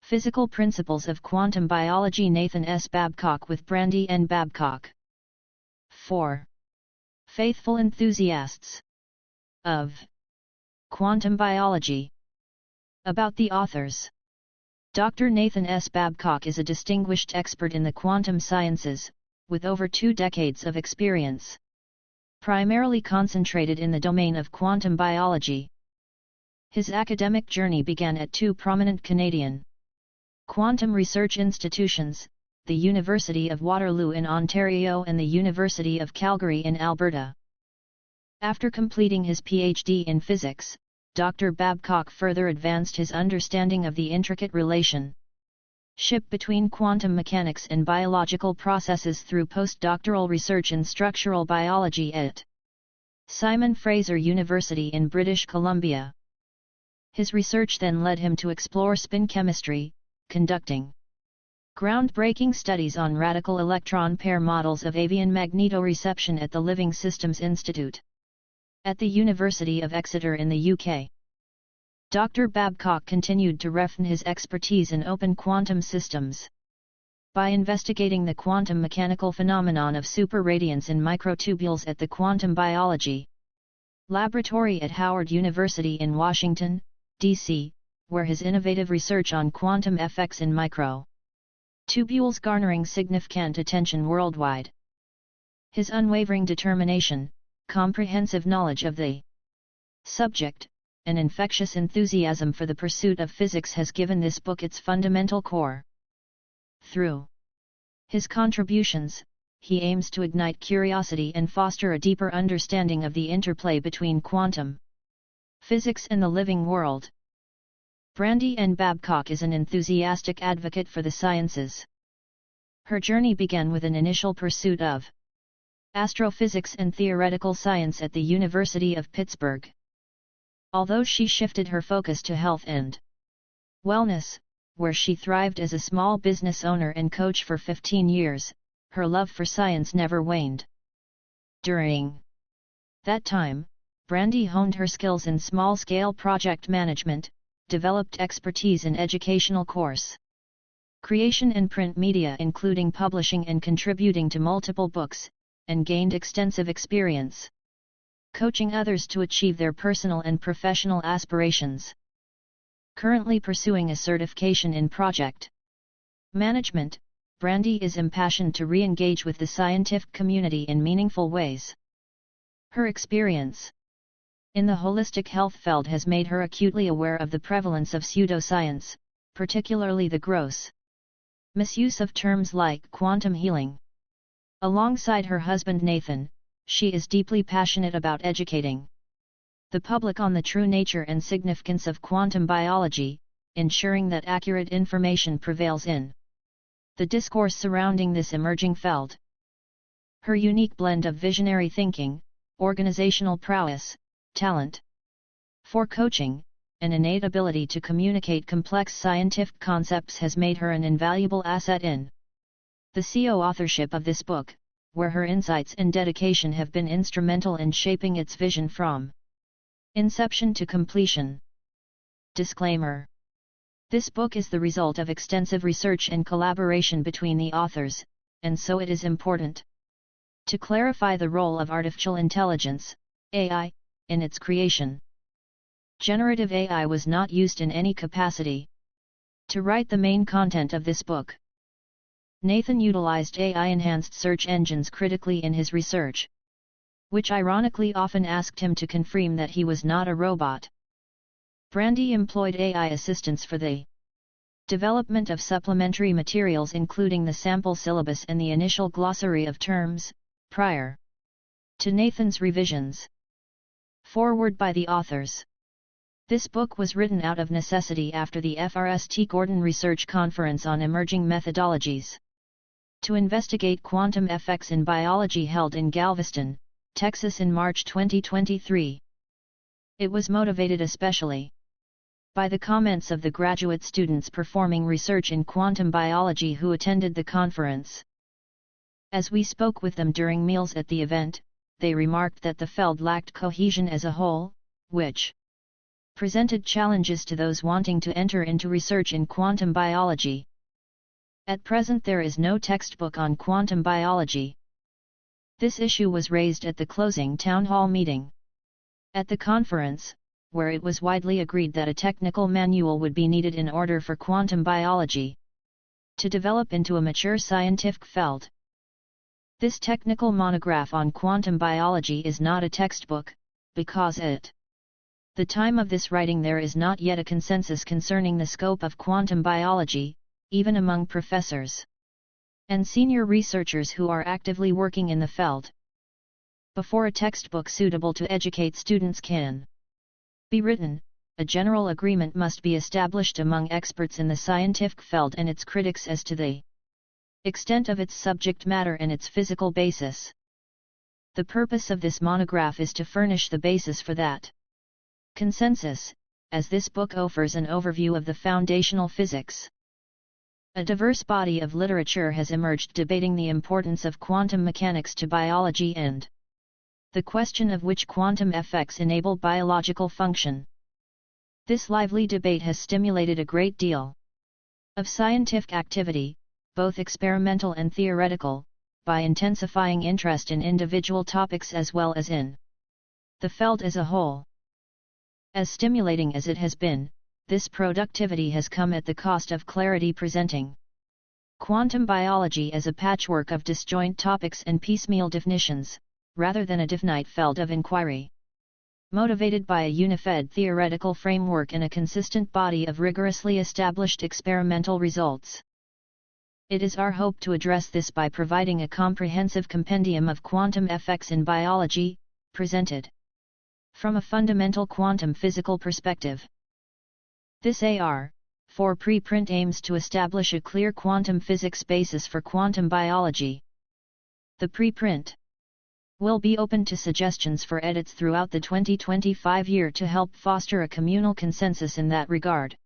Physical Principles of Quantum Biology. Nathan S. Babcock with Brandy N. Babcock. 4. Faithful enthusiasts of quantum biology. About the authors. Dr. Nathan S. Babcock is a distinguished expert in the quantum sciences, with over 2 decades of experience, primarily concentrated in the domain of quantum biology. His academic journey began at 2 prominent Canadian quantum research institutions, the University of Waterloo in Ontario and the University of Calgary in Alberta. After completing his PhD in physics, Dr. Babcock further advanced his understanding of the intricate relationship between quantum mechanics and biological processes through postdoctoral research in structural biology at Simon Fraser University in British Columbia. His research then led him to explore spin chemistry, conducting groundbreaking studies on radical electron pair models of avian magnetoreception at the Living Systems Institute at the University of Exeter in the UK. Dr. Babcock continued to refine his expertise in open quantum systems by investigating the quantum mechanical phenomenon of superradiance in microtubules at the Quantum Biology Laboratory at Howard University in Washington, D.C., where his innovative research on quantum effects in microtubules garnering significant attention worldwide. His unwavering determination, comprehensive knowledge of the subject, and infectious enthusiasm for the pursuit of physics has given this book its fundamental core. Through his contributions, he aims to ignite curiosity and foster a deeper understanding of the interplay between quantum physics and the living world. Brandy N. Babcock is an enthusiastic advocate for the sciences. Her journey began with an initial pursuit of astrophysics and theoretical science at the University of Pittsburgh. Although she shifted her focus to health and wellness, where she thrived as a small business owner and coach for 15 years, her love for science never waned. During that time, Brandy honed her skills in small-scale project management, developed expertise in educational course creation and print media including publishing and contributing to multiple books, and gained extensive experience coaching others to achieve their personal and professional aspirations. Currently pursuing a certification in project management, Brandy is impassioned to re-engage with the scientific community in meaningful ways. Her experience in the holistic health field has made her acutely aware of the prevalence of pseudoscience, particularly the gross misuse of terms like quantum healing. Alongside her husband Nathan, she is deeply passionate about educating the public on the true nature and significance of quantum biology, ensuring that accurate information prevails in the discourse surrounding this emerging field. Her unique blend of visionary thinking, organizational prowess, talent for coaching, and innate ability to communicate complex scientific concepts has made her an invaluable asset in the co-authorship of this book, where her insights and dedication have been instrumental in shaping its vision from inception to completion. Disclaimer: this book is the result of extensive research and collaboration between the authors, and so it is important to clarify the role of artificial intelligence, AI, in its creation. Generative AI was not used in any capacity to write the main content of this book. Nathan utilized AI-enhanced search engines critically in his research, which ironically often asked him to confirm that he was not a robot. Brandy employed AI assistance for the development of supplementary materials including the sample syllabus and the initial glossary of terms, prior to Nathan's revisions. Foreword by the authors. This book was written out of necessity after the FRST Gordon Research Conference on Emerging Methodologies to investigate quantum effects in biology held in Galveston, Texas in March 2023. It was motivated especially by the comments of the graduate students performing research in quantum biology who attended the conference. As we spoke with them during meals at the event, they remarked that the field lacked cohesion as a whole, which presented challenges to those wanting to enter into research in quantum biology. At present there is no textbook on quantum biology. This issue was raised at the closing town hall meeting. At the conference, where it was widely agreed that a technical manual would be needed in order for quantum biology to develop into a mature scientific field. This technical monograph on quantum biology is not a textbook, because at the time of this writing there is not yet a consensus concerning the scope of quantum biology, even among professors and senior researchers who are actively working in the field. Before a textbook suitable to educate students can be written, a general agreement must be established among experts in the scientific field and its critics as to the extent of its subject matter and its physical basis. The purpose of this monograph is to furnish the basis for that consensus, as this book offers an overview of the foundational physics. A diverse body of literature has emerged debating the importance of quantum mechanics to biology and the question of which quantum effects enable biological function. This lively debate has stimulated a great deal of scientific activity, both experimental and theoretical, by intensifying interest in individual topics as well as in the field as a whole. As stimulating as it has been, this productivity has come at the cost of clarity, presenting quantum biology as a patchwork of disjoint topics and piecemeal definitions, rather than a definite field of inquiry, motivated by a unified theoretical framework and a consistent body of rigorously established experimental results. It is our hope to address this by providing a comprehensive compendium of quantum effects in biology, presented from a fundamental quantum physical perspective. This AR-4 preprint aims to establish a clear quantum physics basis for quantum biology. The preprint will be open to suggestions for edits throughout the 2025 year to help foster a communal consensus in that regard.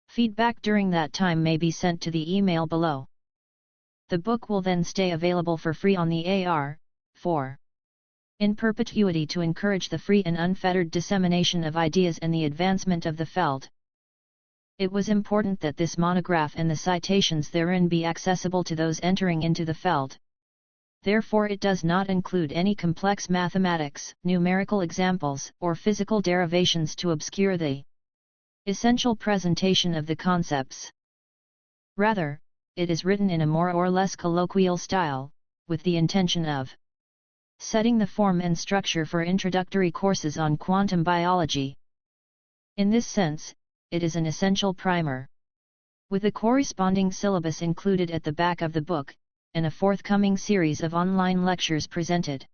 Feedback during that time may be sent to the email below. The book will then stay available for free on the AR-4 in perpetuity to encourage the free and unfettered dissemination of ideas and the advancement of the field. It was important that this monograph and the citations therein be accessible to those entering into the field. Therefore it does not include any complex mathematics, numerical examples, or physical derivations to obscure the essential presentation of the concepts. Rather, it is written in a more or less colloquial style, with the intention of setting the form and structure for introductory courses on quantum biology. In this sense, it is an essential primer, with a corresponding syllabus included at the back of the book, and a forthcoming series of online lectures presented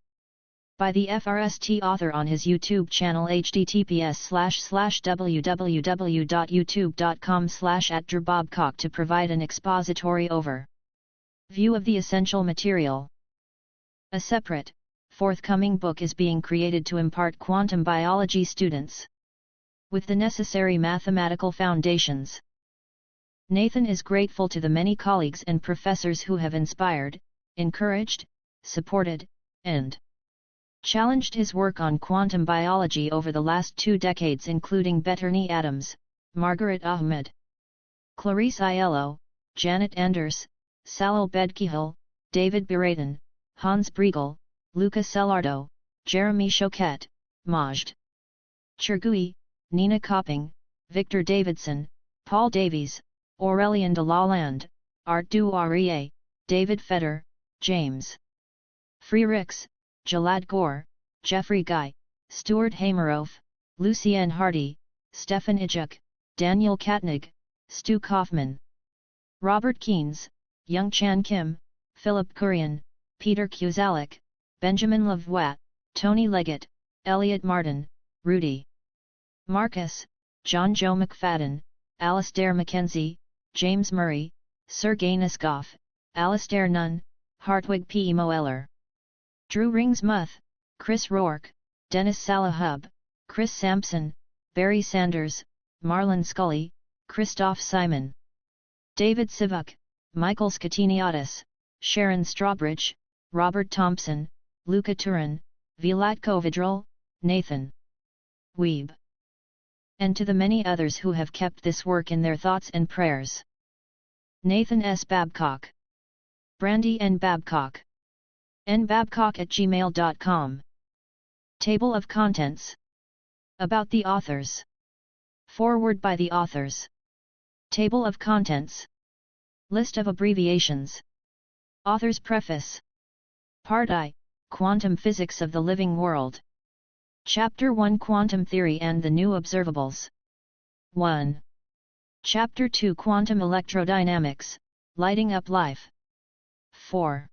by the FRST author on his YouTube channel https://www.youtube.com/@Babcock to provide an expository overview of the essential material. A separate, forthcoming book is being created to impart quantum biology students with the necessary mathematical foundations. Nathan is grateful to the many colleagues and professors who have inspired, encouraged, supported, and challenged his work on quantum biology over the last 2 decades, including Betterney Adams, Margaret Ahmed, Clarice Aiello, Janet Anders, Salil Bedkihil, David Biraton, Hans Briegel, Luca Celardo, Jeremy Choquette, Majd Chergui, Nina Copping, Victor Davidson, Paul Davies, Aurélien de Lalande, Art Duarie, David Feder, James Freerix, Jalad Gore, Jeffrey Guy, Stuart Hameroff, Lucienne Hardy, Stefan Ijuk, Daniel Katnig, Stu Kaufman, Robert Keynes, Young Chan Kim, Philip Kurian, Peter Kuzalik, Benjamin Lavoie, Tony Leggett, Elliot Martin, Rudy Marcus, John Joe McFadden, Alastair Mackenzie, James Murray, Sergei Noskov, Alastair Nunn, Hartwig P. Moeller, Drew Ringsmuth, Chris Rourke, Dennis Salahub, Chris Sampson, Barry Sanders, Marlon Scully, Christoph Simon, David Sivuk, Michael Skatiniadis, Sharon Strawbridge, Robert Thompson, Luca Turin, Vilatko Vidral, Nathan Weeb. and to the many others who have kept this work in their thoughts and prayers. Nathan S. Babcock. Brandy N. Babcock. nbabcock@gmail.com. Table of Contents. About the authors. Foreword by the authors. Table of Contents. List of abbreviations. Author's Preface. Part I, Quantum Physics of the Living World. Chapter 1, Quantum Theory and the New Observables. 1. Chapter 2, Quantum Electrodynamics, Lighting Up Life. 4.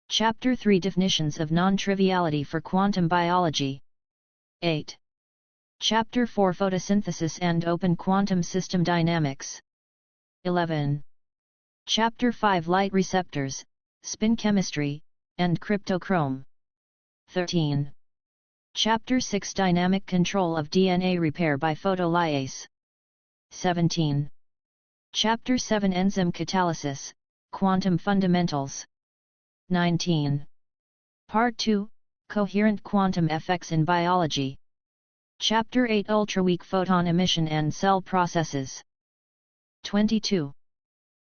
Chapter 3, Definitions of Non-Triviality for Quantum Biology. 8. Chapter 4, Photosynthesis and Open Quantum System Dynamics. 11. Chapter 5, Light Receptors, Spin Chemistry, and Cryptochrome. 13. Chapter 6, Dynamic Control of DNA Repair by Photolyase. 17. Chapter 7, Enzyme Catalysis, Quantum Fundamentals. 19. Part 2, Coherent Quantum Effects in Biology. Chapter 8, Ultraweak Photon Emission and Cell Processes. 22.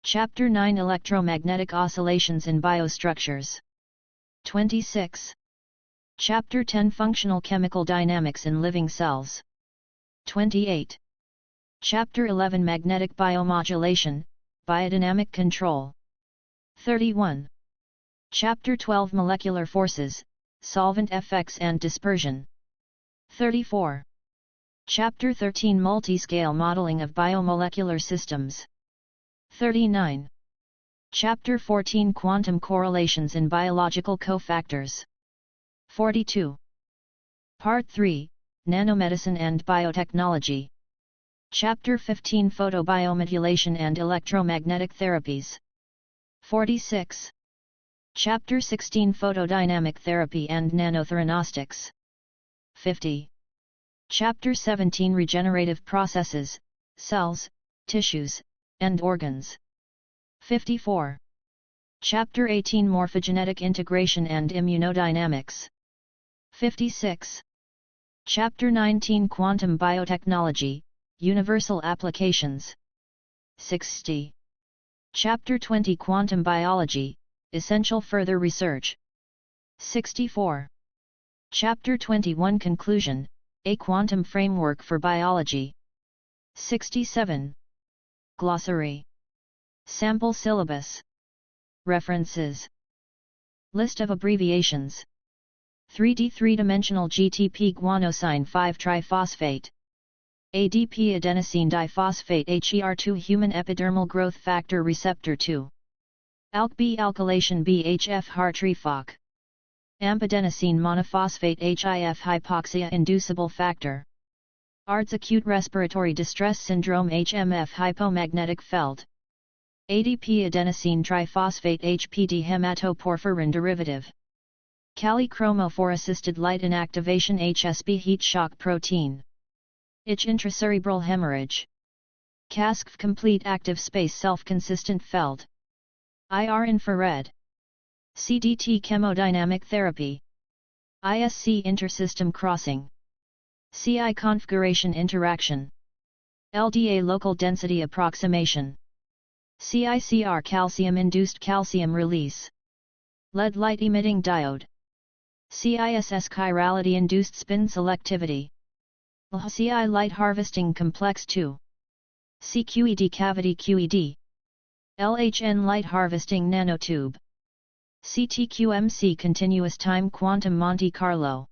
Chapter 9, Electromagnetic Oscillations in Biostructures. 26. Chapter 10, Functional Chemical Dynamics in Living Cells. 28. Chapter 11, Magnetic Biomodulation, Biodynamic Control. 31. Chapter 12, Molecular Forces, Solvent Effects and Dispersion. 34. Chapter 13, Multiscale Modeling of Biomolecular Systems. 39. Chapter 14, Quantum Correlations in Biological Cofactors. 42. Part 3, Nanomedicine and Biotechnology. Chapter 15, Photobiomodulation and Electromagnetic Therapies. 46. Chapter 16, Photodynamic Therapy and Nanotheranostics. 50. Chapter 17, Regenerative Processes, Cells, Tissues, and Organs. 54. Chapter 18, Morphogenetic Integration and Immunodynamics. 56. Chapter 19, Quantum Biotechnology, Universal Applications. 60. Chapter 20, Quantum Biology, Essential Further Research. 64. Chapter 21, Conclusion, A Quantum Framework for Biology. 67. Glossary. Sample Syllabus. References. List of abbreviations. 3D three-dimensional GTP guanosine 5-triphosphate. ADP adenosine diphosphate HER2 human epidermal growth factor receptor 2. ALK B alkylation BHF HAR-TRIPHOC. Ampadenosine monophosphate HIF hypoxia inducible factor. ARDS acute respiratory distress syndrome HMF hypomagnetic felt. ADP adenosine triphosphate HPD hematoporphyrin derivative. Kali chromophore assisted light inactivation HSP heat shock protein. Itch intracerebral hemorrhage. CASCF complete active space self-consistent felt. IR infrared. CDT chemodynamic therapy. ISC intersystem crossing. CI configuration interaction. LDA local density approximation. CICR calcium-induced calcium release. LED light-emitting diode. CISS chirality-induced spin selectivity. LHCI light harvesting complex 2. CQED cavity QED. LHN light harvesting nanotube. CTQMC continuous time quantum Monte Carlo.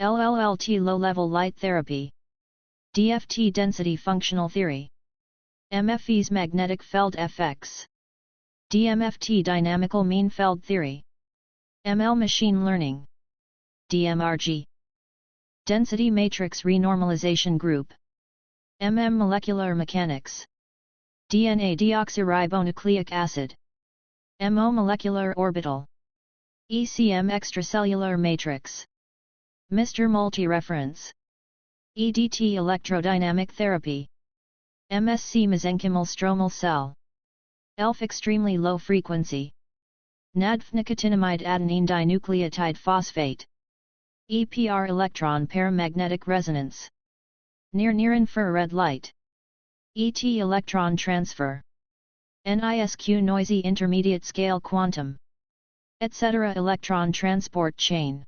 LLLT low-level light therapy. DFT density functional theory. MFE's magnetic Feld FX. DMFT dynamical mean Feld theory. ML machine learning. DMRG. Density matrix renormalization group. MM molecular mechanics. DNA deoxyribonucleic acid. MO molecular orbital. ECM extracellular matrix. Mr. Multi-reference. EDT electrodynamic therapy. MSC mesenchymal stromal cell. ELF extremely low frequency. NADPH nicotinamide adenine dinucleotide phosphate. EPR electron paramagnetic resonance. Near infrared light. ET electron transfer. NISQ noisy intermediate scale quantum. Etc. electron transport chain.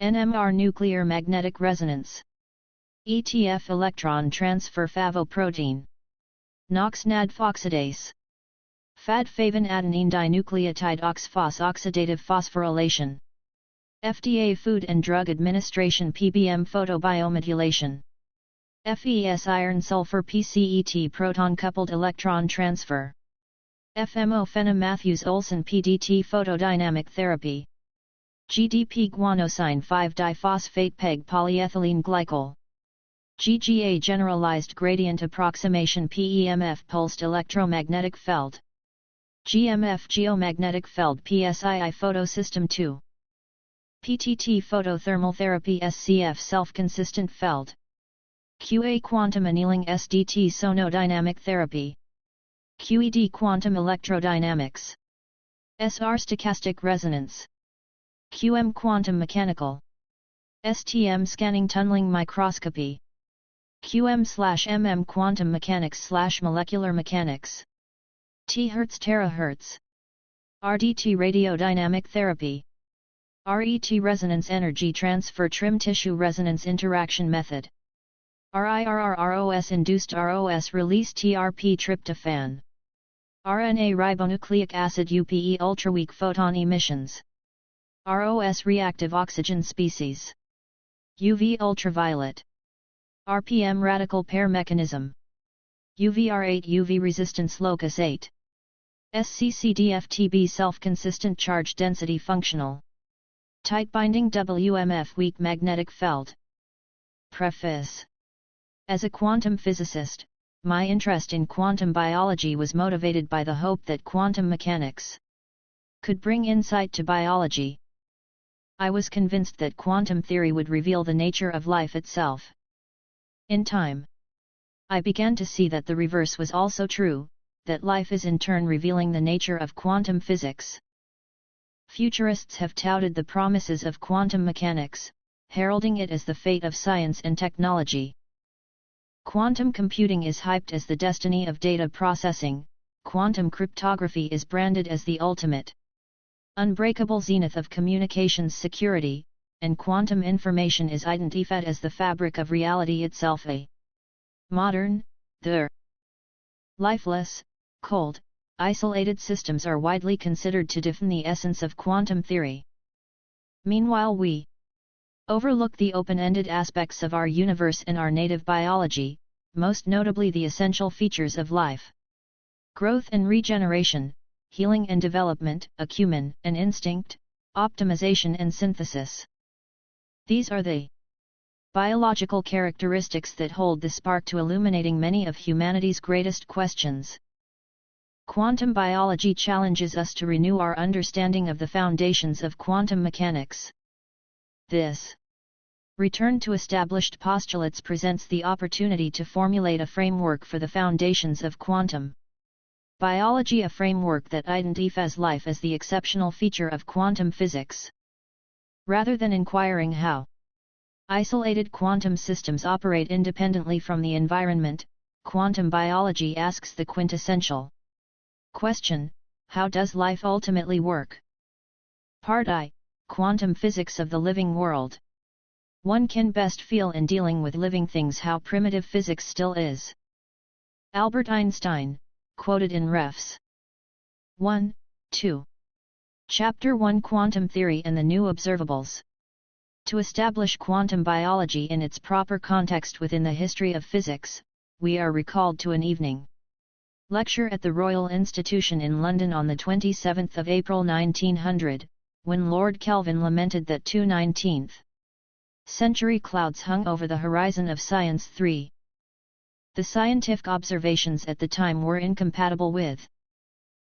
NMR nuclear magnetic resonance. ETF electron transfer favoprotein. NOx-NAD oxidase. Fad-favin adenine dinucleotide oxphos oxidative phosphorylation. FDA Food and Drug Administration PBM photobiomodulation. FES iron sulfur PCET proton coupled electron transfer. FMO Fenna Matthews Olson PDT photodynamic therapy. GDP guanosine 5-diphosphate PEG polyethylene glycol. GGA generalized gradient approximation PEMF pulsed electromagnetic feld. GMF geomagnetic feld PSII photosystem 2. PTT photothermal therapy SCF self-consistent feld. QA quantum annealing SDT sonodynamic therapy. QED quantum electrodynamics. SR stochastic resonance. QM quantum mechanical. STM scanning tunneling microscopy. QM/MM quantum mechanics/molecular mechanics. THz terahertz. RDT radiodynamic therapy. RET resonance energy transfer trim tissue resonance interaction method. RIRRROS induced ROS release TRP tryptophan. RNA ribonucleic acid UPE ultraweak photon emissions. ROS reactive oxygen species. UV ultraviolet. RPM radical pair mechanism. UVR8 UV resistance locus 8. SCCDFTB self-consistent charge density functional. Tight binding WMF weak magnetic feld. Preface. As a quantum physicist, my interest in quantum biology was motivated by the hope that quantum mechanics could bring insight to biology. I was convinced that quantum theory would reveal the nature of life itself. In time, I began to see that the reverse was also true, that life is in turn revealing the nature of quantum physics. Futurists have touted the promises of quantum mechanics, heralding it as the fate of science and technology. Quantum computing is hyped as the destiny of data processing, quantum cryptography is branded as the ultimate, unbreakable zenith of communications security, and quantum information is identified as the fabric of reality itself. A modern, lifeless, cold, isolated systems are widely considered to define the essence of quantum theory. Meanwhile we overlook the open-ended aspects of our universe and our native biology, most notably the essential features of life. Growth and regeneration, healing and development, acumen and instinct, optimization and synthesis. These are the biological characteristics that hold the spark to illuminating many of humanity's greatest questions. Quantum biology challenges us to renew our understanding of the foundations of quantum mechanics. This return to established postulates presents the opportunity to formulate a framework for the foundations of quantum biology, a framework that identifies life as the exceptional feature of quantum physics. Rather than inquiring how isolated quantum systems operate independently from the environment, quantum biology asks the quintessential question: how does life ultimately work? Part I. Quantum physics of the living world. One can best feel in dealing with living things how primitive physics still is. Albert Einstein, quoted in Refs. 1, 2. Chapter 1 Quantum Theory and the New Observables. To establish quantum biology in its proper context within the history of physics, we are recalled to an evening lecture at the Royal Institution in London on the 27th of April 1900, when Lord Kelvin lamented that 2 19th century clouds hung over the horizon of science. 3. The scientific observations at the time were incompatible with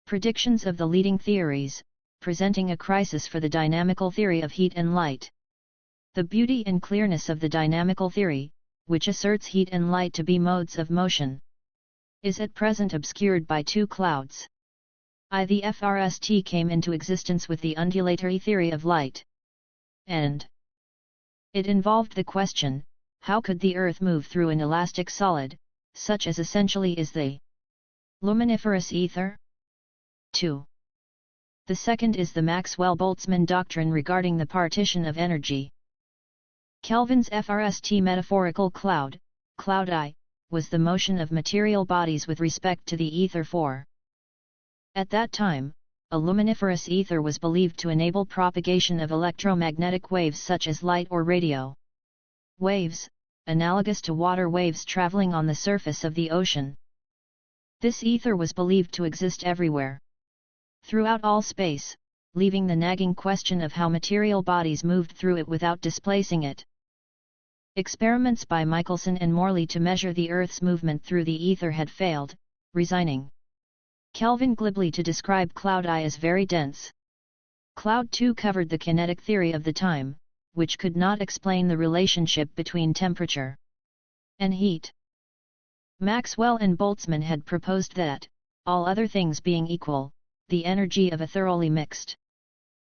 predictions of the leading theories, presenting a crisis for the dynamical theory of heat and light. The beauty and clearness of the dynamical theory, which asserts heat and light to be modes of motion, is at present obscured by 2 clouds. The FRST came into existence with the undulatory theory of light, and it involved the question, how could the Earth move through an elastic solid, such as essentially is the luminiferous ether? 2. The second is the Maxwell-Boltzmann doctrine regarding the partition of energy. Kelvin's FRST metaphorical cloud, cloud I, was the motion of material bodies with respect to the ether 4. At that time, a luminiferous ether was believed to enable propagation of electromagnetic waves such as light or radio waves, analogous to water waves traveling on the surface of the ocean. This ether was believed to exist everywhere, throughout all space, leaving the nagging question of how material bodies moved through it without displacing it. Experiments by Michelson and Morley to measure the Earth's movement through the ether had failed, resigning Kelvin glibly to describe cloud I as very dense. Cloud 2 covered the kinetic theory of the time, which could not explain the relationship between temperature and heat. Maxwell and Boltzmann had proposed that, all other things being equal, the energy of a thoroughly mixed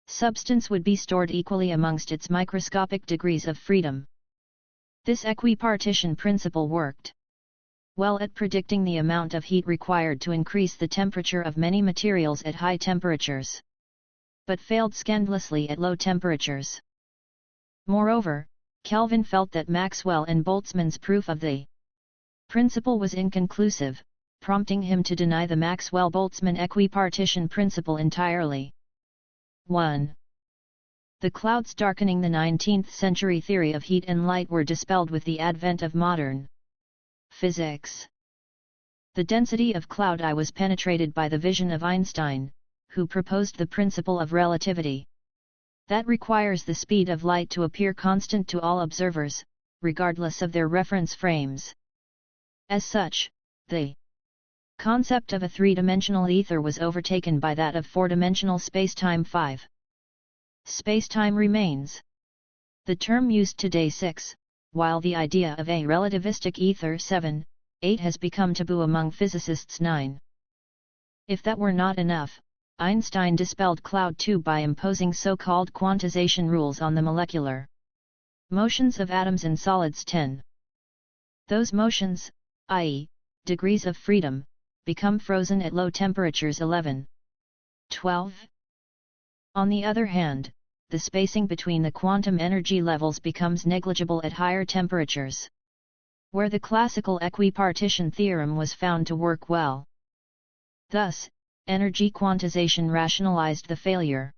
substance would be stored equally amongst its microscopic degrees of freedom. This equipartition principle worked well at predicting the amount of heat required to increase the temperature of many materials at high temperatures, but failed scandalously at low temperatures. Moreover, Kelvin felt that Maxwell and Boltzmann's proof of the principle was inconclusive, prompting him to deny the Maxwell-Boltzmann equipartition principle entirely. 1. The clouds darkening the 19th century theory of heat and light were dispelled with the advent of modern physics. The density of cloud I was penetrated by the vision of Einstein, who proposed the principle of relativity. That requires the speed of light to appear constant to all observers, regardless of their reference frames. As such, the concept of a three-dimensional ether was overtaken by that of four-dimensional spacetime 5. Spacetime remains the term used today 6, while the idea of a relativistic ether 7, 8 has become taboo among physicists 9. If that were not enough, Einstein dispelled cloud 2 by imposing so-called quantization rules on the molecular motions of atoms and solids 10. Those motions, i.e., degrees of freedom, become frozen at low temperatures 11. 12. On the other hand, the spacing between the quantum energy levels becomes negligible at higher temperatures, where the classical equipartition theorem was found to work well. Thus, energy quantization rationalized the failure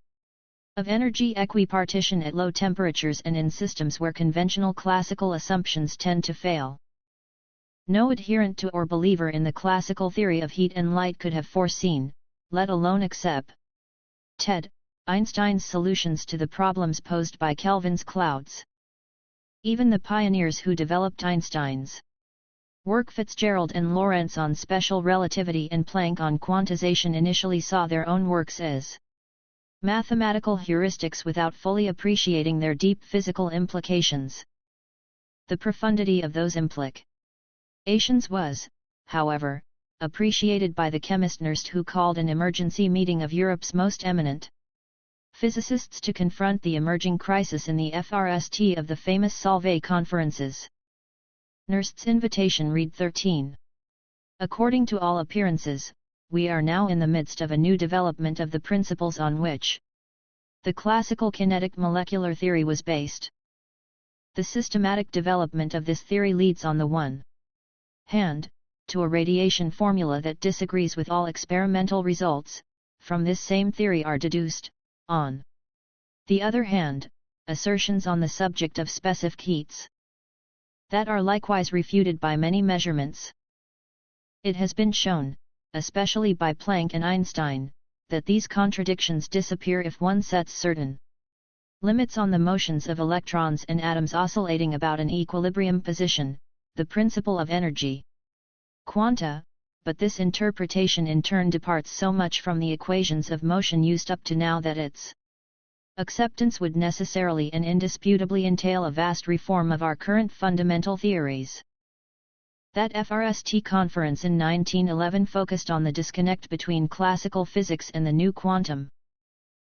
of energy equipartition at low temperatures and in systems where conventional classical assumptions tend to fail. No adherent to or believer in the classical theory of heat and light could have foreseen, let alone accepted, Einstein's solutions to the problems posed by Kelvin's clouds. Even the pioneers who developed Einstein's work, Fitzgerald and Lorentz on special relativity and Planck on quantization, initially saw their own works as mathematical heuristics without fully appreciating their deep physical implications. The profundity of those implications was, however, appreciated by the chemist Nernst, who called an emergency meeting of Europe's most eminent physicists to confront the emerging crisis in the FRST of the famous Solvay conferences. Nernst's invitation read 13. According to all appearances, we are now in the midst of a new development of the principles on which the classical kinetic molecular theory was based. The systematic development of this theory leads on the one hand, to a radiation formula that disagrees with all experimental results. From this same theory are deduced, on the other hand, assertions on the subject of specific heats that are likewise refuted by many measurements. It has been shown, especially by Planck and Einstein, that these contradictions disappear if one sets certain limits on the motions of electrons and atoms oscillating about an equilibrium position, the principle of energy quanta, but this interpretation in turn departs so much from the equations of motion used up to now that its acceptance would necessarily and indisputably entail a vast reform of our current fundamental theories. That FRST conference in 1911 focused on the disconnect between classical physics and the new quantum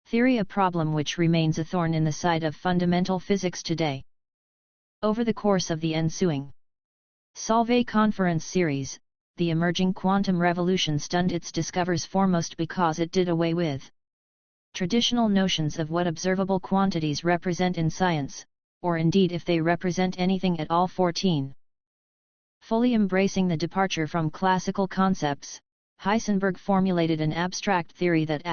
theory, a problem which remains a thorn in the side of fundamental physics today. Over the course of the ensuing Solvay conference series, the emerging quantum revolution stunned its discoverers foremost because it did away with traditional notions of what observable quantities represent in science, or indeed if they represent anything at all. 14. Fully embracing the departure from classical concepts, Heisenberg formulated an abstract theory that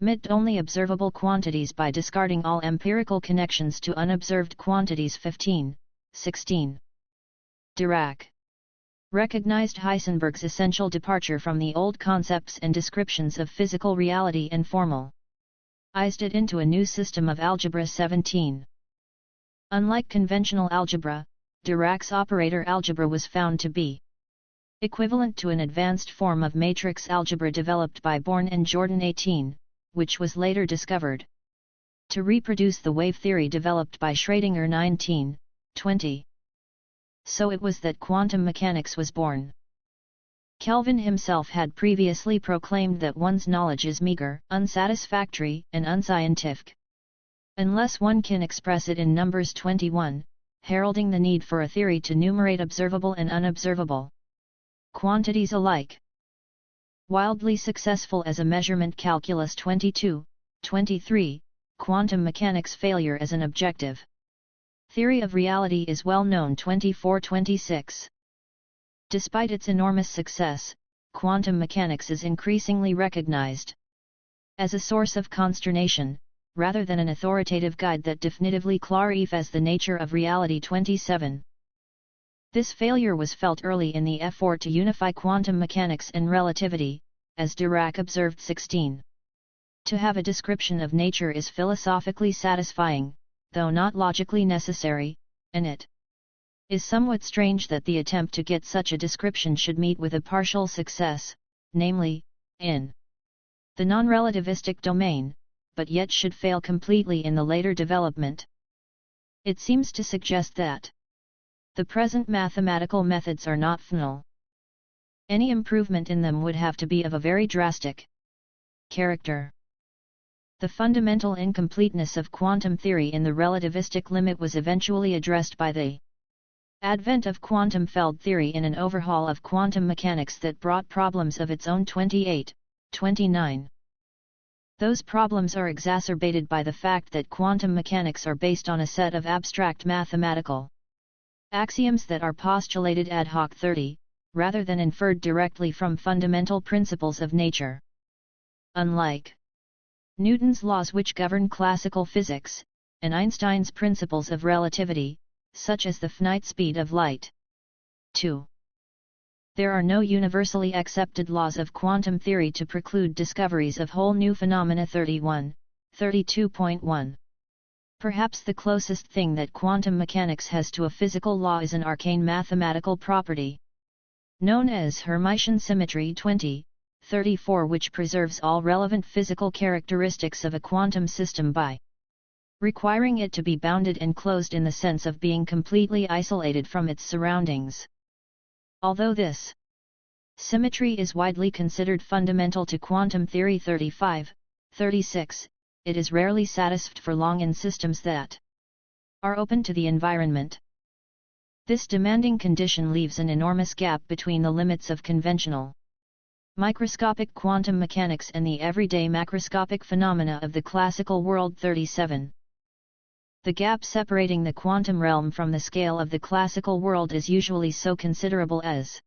admitted only observable quantities by discarding all empirical connections to unobserved quantities. 15. 16. Dirac recognized Heisenberg's essential departure from the old concepts and descriptions of physical reality and formalized it into a new system of algebra. 17. Unlike conventional algebra, Dirac's operator algebra was found to be equivalent to an advanced form of matrix algebra developed by Born and Jordan. 18, which was later discovered to reproduce the wave theory developed by Schrödinger. 19, 20. So it was that quantum mechanics was born. Kelvin himself had previously proclaimed that one's knowledge is meager, unsatisfactory, and unscientific unless one can express it in numbers. 21, heralding the need for a theory to numerate observable and unobservable quantities alike. Wildly successful as a measurement calculus. 22, 23, quantum mechanics failure as an objective theory of reality is well known. 24, 26. Despite its enormous success, quantum mechanics is increasingly recognized as a source of consternation, rather than an authoritative guide that definitively clarifies the nature of reality. 27. This failure was felt early in the effort to unify quantum mechanics and relativity, as Dirac observed. 16. To have a description of nature is philosophically satisfying, though not logically necessary, and it is somewhat strange that the attempt to get such a description should meet with a partial success, namely, in the non-relativistic domain, but yet should fail completely in the later development. It seems to suggest that the present mathematical methods are not final. Any improvement in them would have to be of a very drastic character. The fundamental incompleteness of quantum theory in the relativistic limit was eventually addressed by the advent of quantum field theory in an overhaul of quantum mechanics that brought problems of its own. 28, 29. Those problems are exacerbated by the fact that quantum mechanics are based on a set of abstract mathematical axioms that are postulated ad hoc. 30, rather than inferred directly from fundamental principles of nature. Unlike Newton's laws which govern classical physics, and Einstein's principles of relativity, such as the finite speed of light. 2. There are no universally accepted laws of quantum theory to preclude discoveries of whole new phenomena. 31, 32.1. Perhaps the closest thing that quantum mechanics has to a physical law is an arcane mathematical property known as Hermitian symmetry. 20, 34, which preserves all relevant physical characteristics of a quantum system by requiring it to be bounded and closed in the sense of being completely isolated from its surroundings. Although this symmetry is widely considered fundamental to quantum theory. 35, 36, it is rarely satisfied for long in systems that are open to the environment. This demanding condition leaves an enormous gap between the limits of conventional microscopic quantum mechanics and the everyday macroscopic phenomena of the classical world. 37. The gap separating the quantum realm from the scale of the classical world is usually so considerable as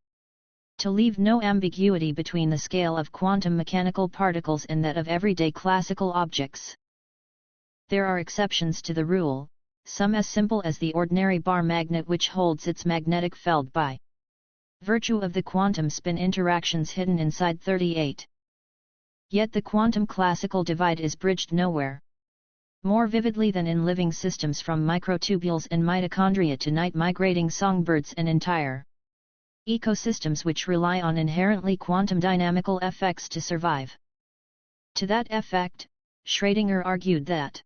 to leave no ambiguity between the scale of quantum mechanical particles and that of everyday classical objects. There are exceptions to the rule, some as simple as the ordinary bar magnet which holds its magnetic field by virtue of the quantum spin interactions hidden inside. 38. Yet the quantum classical divide is bridged nowhere more vividly than in living systems, from microtubules and mitochondria to night-migrating songbirds and entire ecosystems which rely on inherently quantum dynamical effects to survive. To that effect, Schrödinger argued that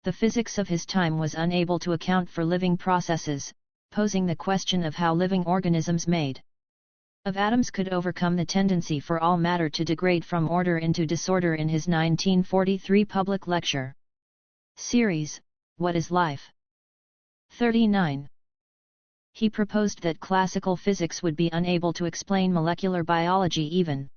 the physics of his time was unable to account for living processes, posing the question of how living organisms made of atoms could overcome the tendency for all matter to degrade from order into disorder. In his 1943 public lecture series, What is Life? 39. He proposed that classical physics would be unable to explain molecular biology even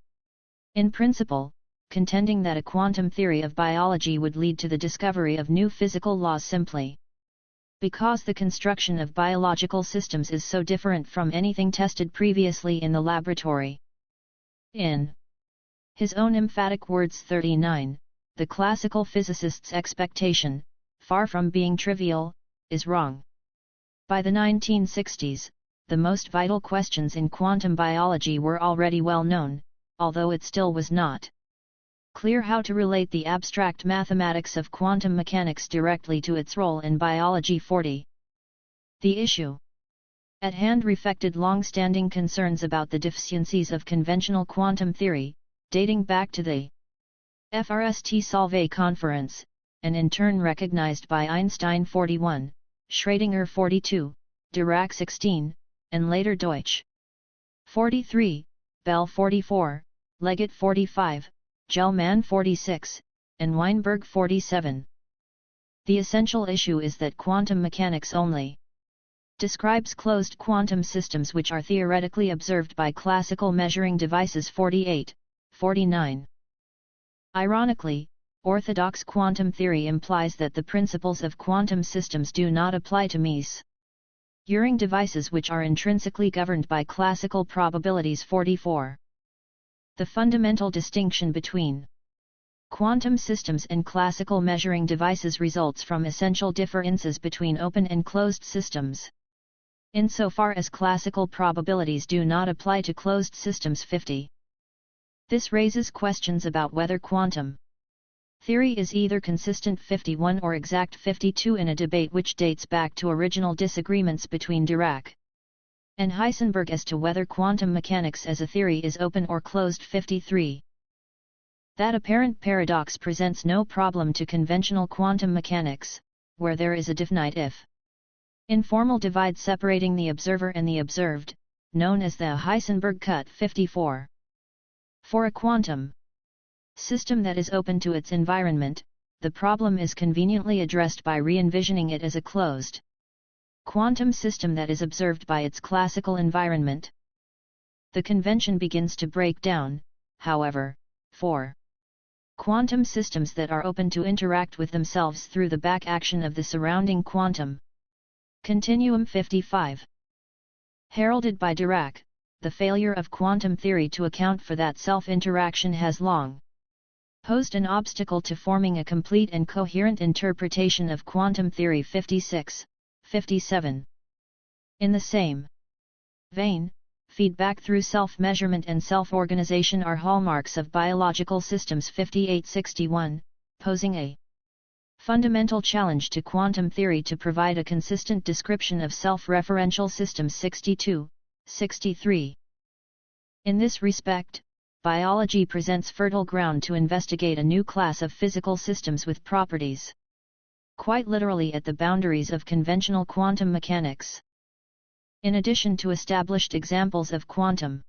in principle, contending that a quantum theory of biology would lead to the discovery of new physical laws simply because the construction of biological systems is so different from anything tested previously in the laboratory. In his own emphatic words 39, the classical physicist's expectation, far from being trivial, is wrong. By the 1960s, the most vital questions in quantum biology were already well known, although it still was not clear how to relate the abstract mathematics of quantum mechanics directly to its role in biology. 40. The issue at hand reflected long-standing concerns about the deficiencies of conventional quantum theory, dating back to the FRST Solvay conference, and in turn recognized by Einstein. 41, Schrödinger. 42, Dirac. 16, and later Deutsch. 43, Bell. 44, Leggett. 45, Gell-Mann. 46, and Weinberg. 47. The essential issue is that quantum mechanics only describes closed quantum systems which are theoretically observed by classical measuring devices. 48, 49. Ironically, orthodox quantum theory implies that the principles of quantum systems do not apply to measuring devices which are intrinsically governed by classical probabilities. 44. The fundamental distinction between quantum systems and classical measuring devices results from essential differences between open and closed systems. Insofar as classical probabilities do not apply to closed systems. 50. This raises questions about whether quantum theory is either consistent. 51 or exact. 52 in a debate which dates back to original disagreements between Dirac and Heisenberg as to whether quantum mechanics as a theory is open or closed. 53. That apparent paradox presents no problem to conventional quantum mechanics, where there is a definite informal divide separating the observer and the observed, known as the Heisenberg cut. 54. For a quantum system that is open to its environment, the problem is conveniently addressed by re-envisioning it as a closed quantum system that is observed by its classical environment. The convention begins to break down, however, for quantum systems that are open to interact with themselves through the back action of the surrounding quantum continuum. 55. Heralded by Dirac, the failure of quantum theory to account for that self-interaction has long posed an obstacle to forming a complete and coherent interpretation of quantum theory. 56, 57. In the same vein, feedback through self-measurement and self-organization are hallmarks of biological systems. 58, 61, posing a fundamental challenge to quantum theory to provide a consistent description of self-referential systems. 62, 63. In this respect, biology presents fertile ground to investigate a new class of physical systems with properties quite literally at the boundaries of conventional quantum mechanics. In addition to established examples of quantum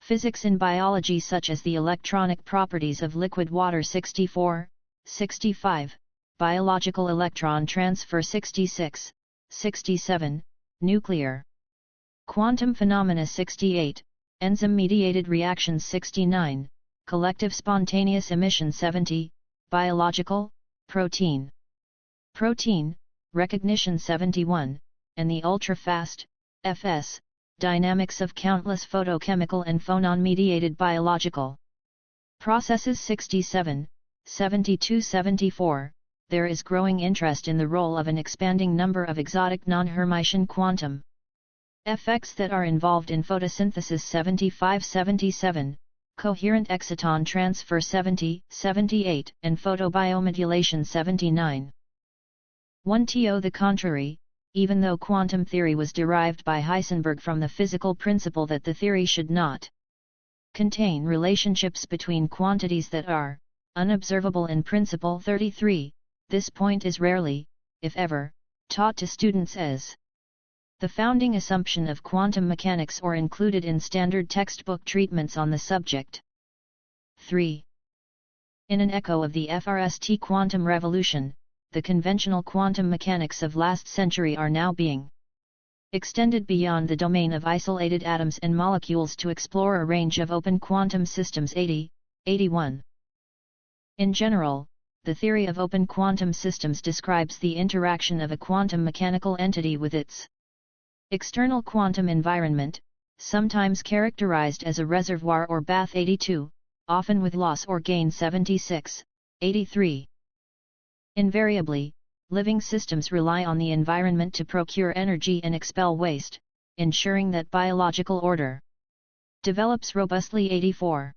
physics in biology such as the electronic properties of liquid water. 64, 65, biological electron transfer. 66, 67, nuclear quantum phenomena. 68, enzyme-mediated reactions. 69, collective spontaneous emission. 70, biological, protein recognition. 71, and the ultra-fast, FS, dynamics of countless photochemical and phonon-mediated biological processes. 67, 72, 74, there is growing interest in the role of an expanding number of exotic non-Hermitian quantum effects that are involved in photosynthesis. 75, 77, coherent exciton transfer. 70, 78, and photobiomodulation. 79. 1 to the contrary, even though quantum theory was derived by Heisenberg from the physical principle that the theory should not contain relationships between quantities that are unobservable in principle. 33, this point is rarely, if ever, taught to students as the founding assumption of quantum mechanics or included in standard textbook treatments on the subject. 3. In an echo of the FRST quantum revolution, the conventional quantum mechanics of last century are now being extended beyond the domain of isolated atoms and molecules to explore a range of open quantum systems. 81. In general, the theory of open quantum systems describes the interaction of a quantum mechanical entity with its external quantum environment, sometimes characterized as a reservoir or bath. 82, often with loss or gain. 76, 83. Invariably, living systems rely on the environment to procure energy and expel waste, ensuring that biological order develops robustly. 84.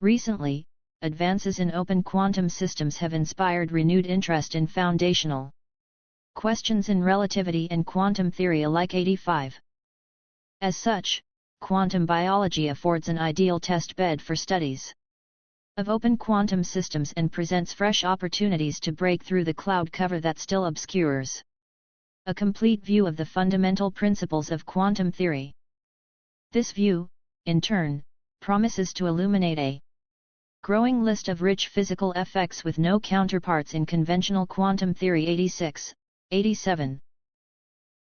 Recently, advances in open quantum systems have inspired renewed interest in foundational questions in relativity and quantum theory alike. 85. As such, quantum biology affords an ideal test bed for studies of open quantum systems and presents fresh opportunities to break through the cloud cover that still obscures a complete view of the fundamental principles of quantum theory. This view, in turn, promises to illuminate a growing list of rich physical effects with no counterparts in conventional quantum theory. 86, 87.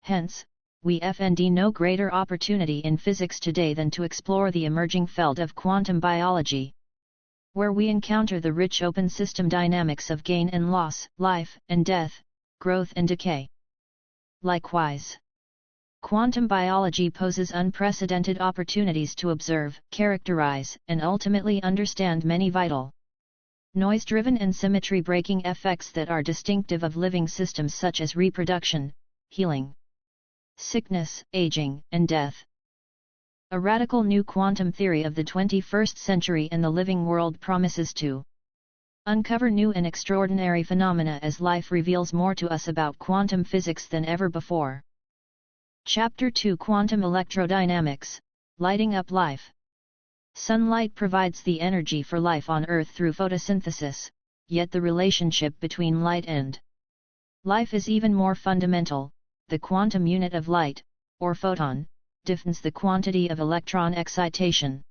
Hence, we find no greater opportunity in physics today than to explore the emerging field of quantum biology, where we encounter the rich open system dynamics of gain and loss, life and death, growth and decay. Likewise, quantum biology poses unprecedented opportunities to observe, characterize, and ultimately understand many vital, noise-driven and symmetry-breaking effects that are distinctive of living systems such as reproduction, healing, sickness, aging, and death. A radical new quantum theory of the 21st century and the living world promises to uncover new and extraordinary phenomena as life reveals more to us about quantum physics than ever before. Chapter 2: Quantum Electrodynamics, Lighting Up Life. Sunlight provides the energy for life on Earth through photosynthesis, yet the relationship between light and life is even more fundamental. The quantum unit of light, or photon, defines the quantity of electron excitation.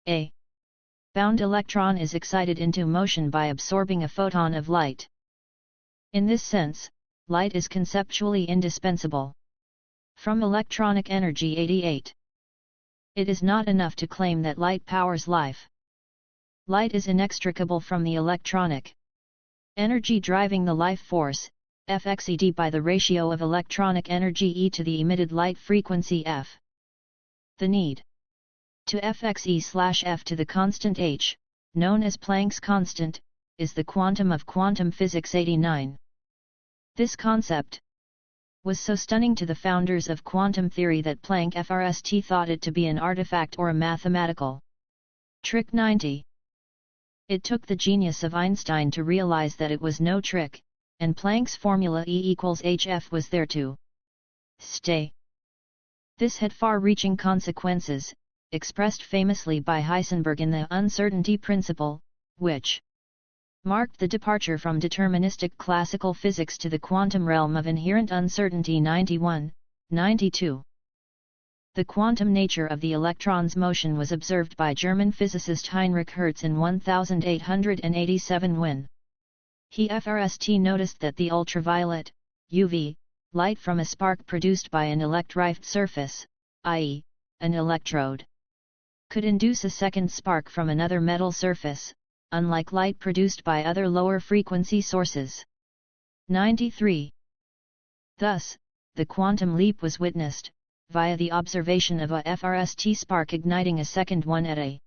A bound electron is excited into motion by absorbing a photon of light. In this sense, light is conceptually indispensable. From Electronic Energy. 88. It is not enough to claim that light powers life. Light is inextricable from the electronic energy driving the life force, Fxed by the ratio of electronic energy E to the emitted light frequency f. The need to Fxe/f to the constant h, known as Planck's constant, is the quantum of quantum physics. 89. This concept was so stunning to the founders of quantum theory that Planck First thought it to be an artifact or a mathematical trick. 90. It took the genius of Einstein to realize that it was no trick, and Planck's formula E=hf was there to stay. This had far-reaching consequences, expressed famously by Heisenberg in the uncertainty principle, which marked the departure from deterministic classical physics to the quantum realm of inherent uncertainty. 91, 92. The quantum nature of the electron's motion was observed by German physicist Heinrich Hertz in 1887 when he first noticed that the ultraviolet, UV, light from a spark produced by an electrified surface, i.e., an electrode, could induce a second spark from another metal surface, unlike light produced by other lower frequency sources. 93. Thus, the quantum leap was witnessed, via the observation of a first spark igniting a second one at a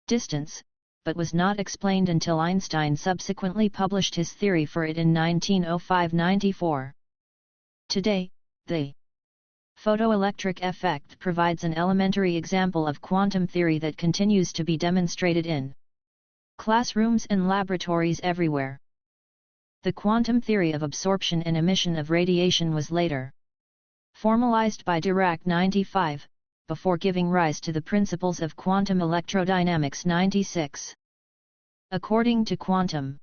distance, but was not explained until Einstein subsequently published his theory for it in 1905-94. Today, the photoelectric effect provides an elementary example of quantum theory that continues to be demonstrated in classrooms and laboratories everywhere. The quantum theory of absorption and emission of radiation was later formalized by Dirac. 95, before giving rise to the principles of quantum electrodynamics. 96. According to quantum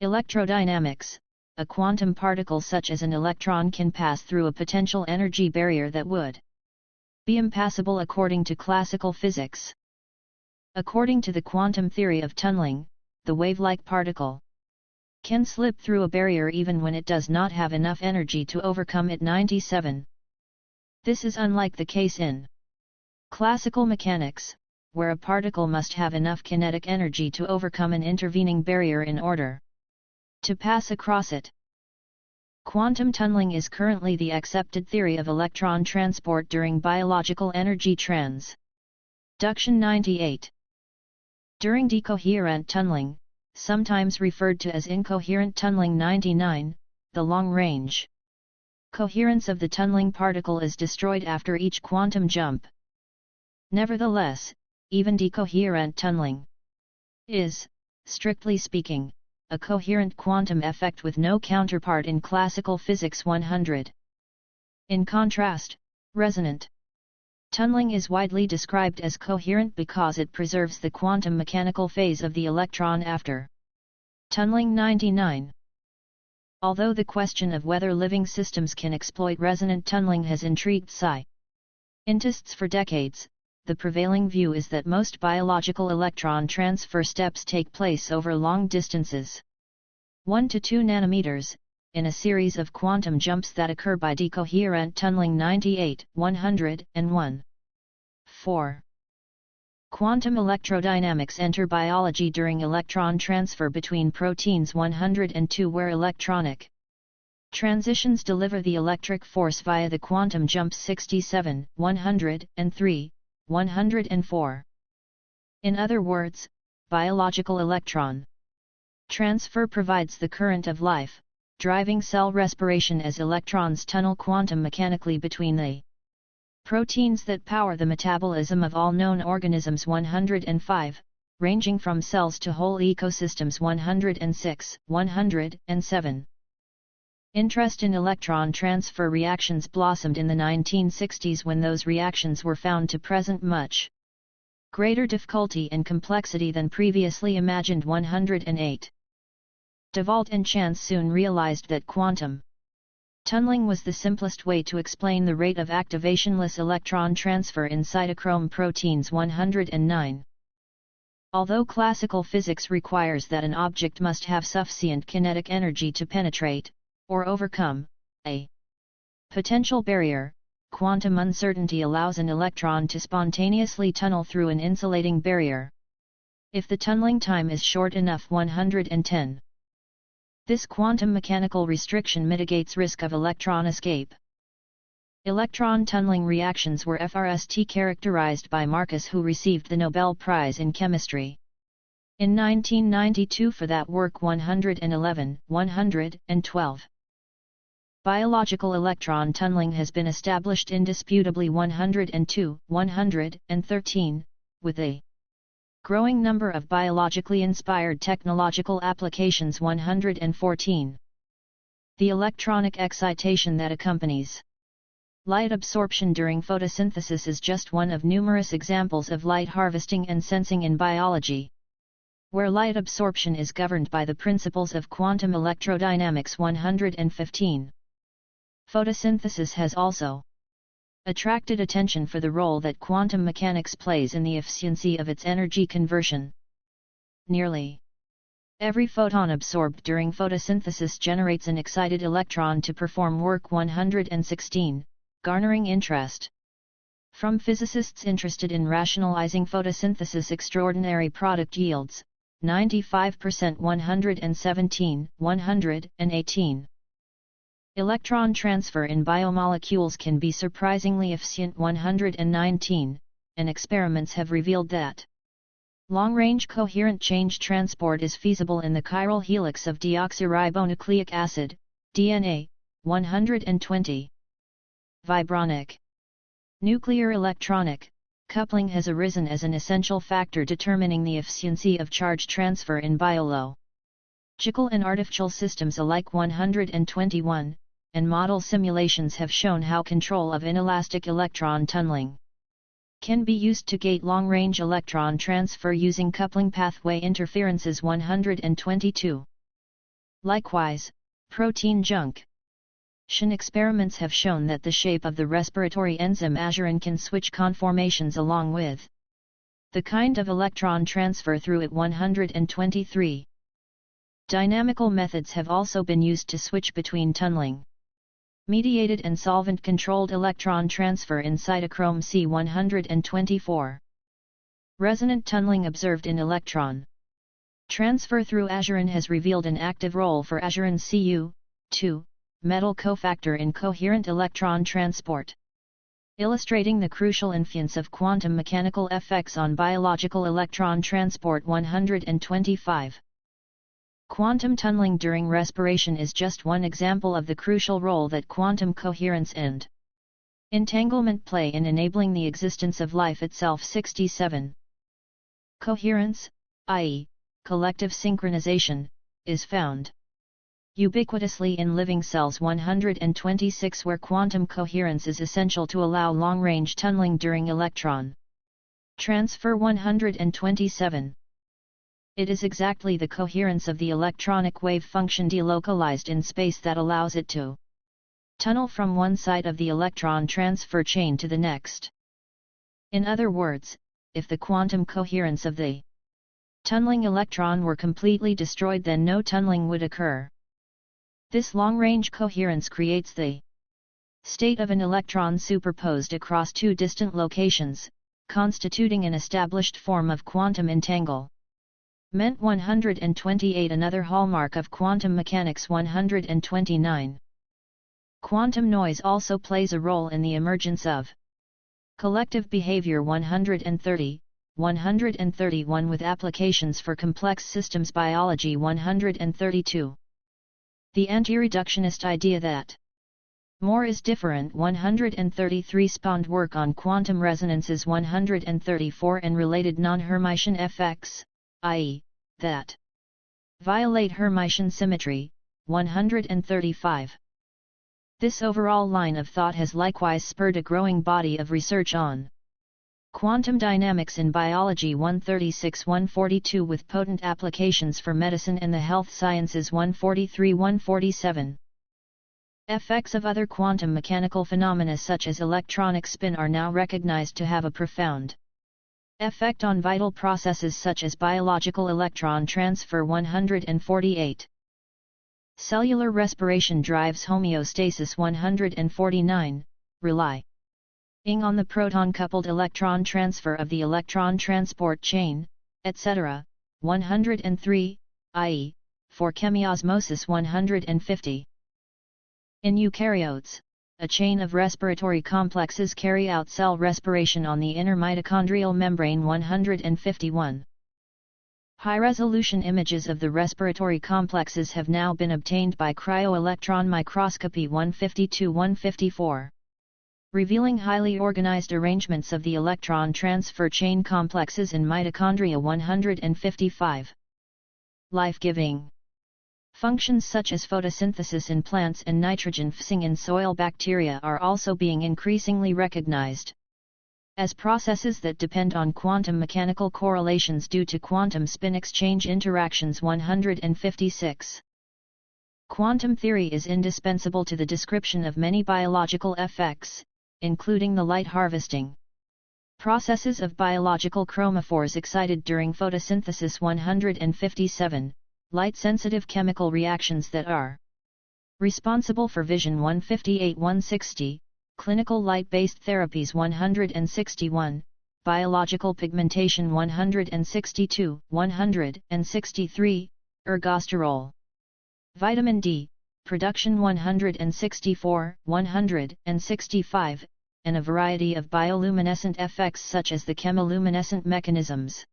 electrodynamics, a quantum particle such as an electron can pass through a potential energy barrier that would be impassable according to classical physics. According to the quantum theory of tunneling, the wave-like particle can slip through a barrier even when it does not have enough energy to overcome it. 97. This is unlike the case in classical mechanics, where a particle must have enough kinetic energy to overcome an intervening barrier in order to pass across it. Quantum tunneling is currently the accepted theory of electron transport during biological energy transduction. 98. During decoherent tunneling, sometimes referred to as incoherent tunneling. 99, the long-range coherence of the tunneling particle is destroyed after each quantum jump. Nevertheless, even decoherent tunneling is, strictly speaking, a coherent quantum effect with no counterpart in classical physics. 100. In contrast, resonant tunneling is widely described as coherent because it preserves the quantum mechanical phase of the electron after tunneling. 99. Although the question of whether living systems can exploit resonant tunneling has intrigued scientists for decades, the prevailing view is that most biological electron transfer steps take place over long distances, 1 to 2 nanometers, in a series of quantum jumps that occur by decoherent tunneling. 98, 101. 4. Quantum electrodynamics enter biology during electron transfer between proteins. 102, where electronic transitions deliver the electric force via the quantum jumps. 67, 103, 104. In other words, biological electron transfer provides the current of life, driving cell respiration as electrons tunnel quantum mechanically between the proteins that power the metabolism of all known organisms. 105, ranging from cells to whole ecosystems. 106, 107. Interest in electron transfer reactions blossomed in the 1960s when those reactions were found to present much greater difficulty and complexity than previously imagined. 108. Dewalt and Chance soon realized that quantum tunneling was the simplest way to explain the rate of activationless electron transfer in cytochrome proteins. 109. Although classical physics requires that an object must have sufficient kinetic energy to penetrate, or overcome, a potential barrier, quantum uncertainty allows an electron to spontaneously tunnel through an insulating barrier, if the tunneling time is short enough. 110. This quantum mechanical restriction mitigates risk of electron escape. Electron tunneling reactions were first characterized by Marcus, who received the Nobel Prize in Chemistry in 1992 for that work. 111, 112. Biological electron tunneling has been established indisputably. 102, 113, with a growing number of biologically inspired technological applications. 114. The electronic excitation that accompanies light absorption during photosynthesis is just one of numerous examples of light harvesting and sensing in biology, where light absorption is governed by the principles of quantum electrodynamics. 115. Photosynthesis has also attracted attention for the role that quantum mechanics plays in the efficiency of its energy conversion. Nearly every photon absorbed during photosynthesis generates an excited electron to perform work. 116, garnering interest from physicists interested in rationalizing photosynthesis. Extraordinary product yields, 95%. 117, 118. Electron transfer in biomolecules can be surprisingly efficient. 119, and experiments have revealed that long-range coherent change transport is feasible in the chiral helix of deoxyribonucleic acid, DNA. 120. Vibronic nuclear electronic coupling has arisen as an essential factor determining the efficiency of charge transfer in biological and artificial systems alike. 121, and model simulations have shown how control of inelastic electron tunneling can be used to gate long-range electron transfer using coupling pathway interferences. 122. Likewise, protein junction experiments have shown that the shape of the respiratory enzyme azurin can switch conformations along with the kind of electron transfer through it. 123. Dynamical methods have also been used to switch between tunneling mediated and solvent-controlled electron transfer in cytochrome C124. Resonant tunneling observed in electron transfer through azurin has revealed an active role for azurin Cu metal cofactor in coherent electron transport, illustrating the crucial influence of quantum mechanical effects on biological electron transport. 125. Quantum tunneling during respiration is just one example of the crucial role that quantum coherence and entanglement play in enabling the existence of life itself. 67. Coherence, i.e., collective synchronization, is found ubiquitously in living cells. 126, where quantum coherence is essential to allow long-range tunneling during electron transfer. 127. It is exactly the coherence of the electronic wave function delocalized in space that allows it to tunnel from one side of the electron transfer chain to the next. In other words, if the quantum coherence of the tunneling electron were completely destroyed, then no tunneling would occur. This long-range coherence creates the state of an electron superposed across two distant locations, constituting an established form of quantum entangle. 128. Another hallmark of quantum mechanics. 129. Quantum noise also plays a role in the emergence of collective behavior. 130. 131, with applications for complex systems biology. 132. The anti-reductionist idea that more is different. 133. Spawned work on quantum resonances. 134, and related non-Hermitian effects, i.e., that violate Hermitian symmetry. 135. This overall line of thought has likewise spurred a growing body of research on quantum dynamics in biology. 136. 142, with potent applications for medicine and the health sciences. 143. 147. Effects of other quantum mechanical phenomena such as electronic spin are now recognized to have a profound effect on vital processes such as biological electron transfer. 148. Cellular respiration drives homeostasis. 149. Relying on the proton-coupled electron transfer of the electron transport chain, etc. 103, i.e., for chemiosmosis. 150. In eukaryotes, a chain of respiratory complexes carry out cell respiration on the inner mitochondrial membrane. 151. High-resolution images of the respiratory complexes have now been obtained by cryo-electron microscopy. 152. 154. Revealing highly organized arrangements of the electron transfer chain complexes in mitochondria. 155. Life-giving functions such as photosynthesis in plants and nitrogen fixing in soil bacteria are also being increasingly recognized as processes that depend on quantum mechanical correlations due to quantum spin exchange interactions. 156. Quantum theory is indispensable to the description of many biological effects, including the light harvesting processes of biological chromophores excited during photosynthesis. 157. Light-sensitive chemical reactions that are responsible for vision. 158. 160. Clinical light-based therapies. 161. Biological pigmentation. 162. 163. Ergosterol. Vitamin D production. 164. 165. And a variety of bioluminescent effects such as the chemiluminescent mechanisms.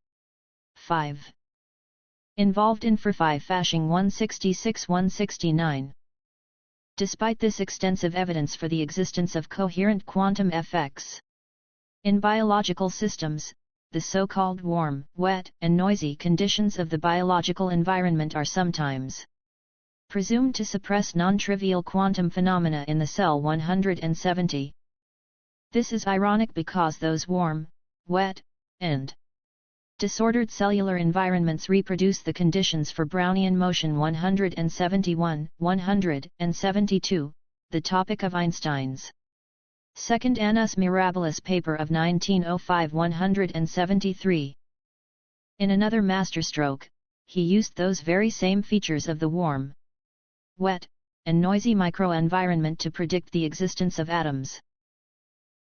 5. Involved in fashing. 166. 169. Despite this extensive evidence for the existence of coherent quantum effects in biological systems, the so-called warm, wet, and noisy conditions of the biological environment are sometimes presumed to suppress non-trivial quantum phenomena in the cell. 170. This is ironic because those warm, wet, and disordered cellular environments reproduce the conditions for Brownian motion. 171. 172, the topic of Einstein's second Annus Mirabilis paper of 1905. 173. In another masterstroke, he used those very same features of the warm, wet, and noisy microenvironment to predict the existence of atoms.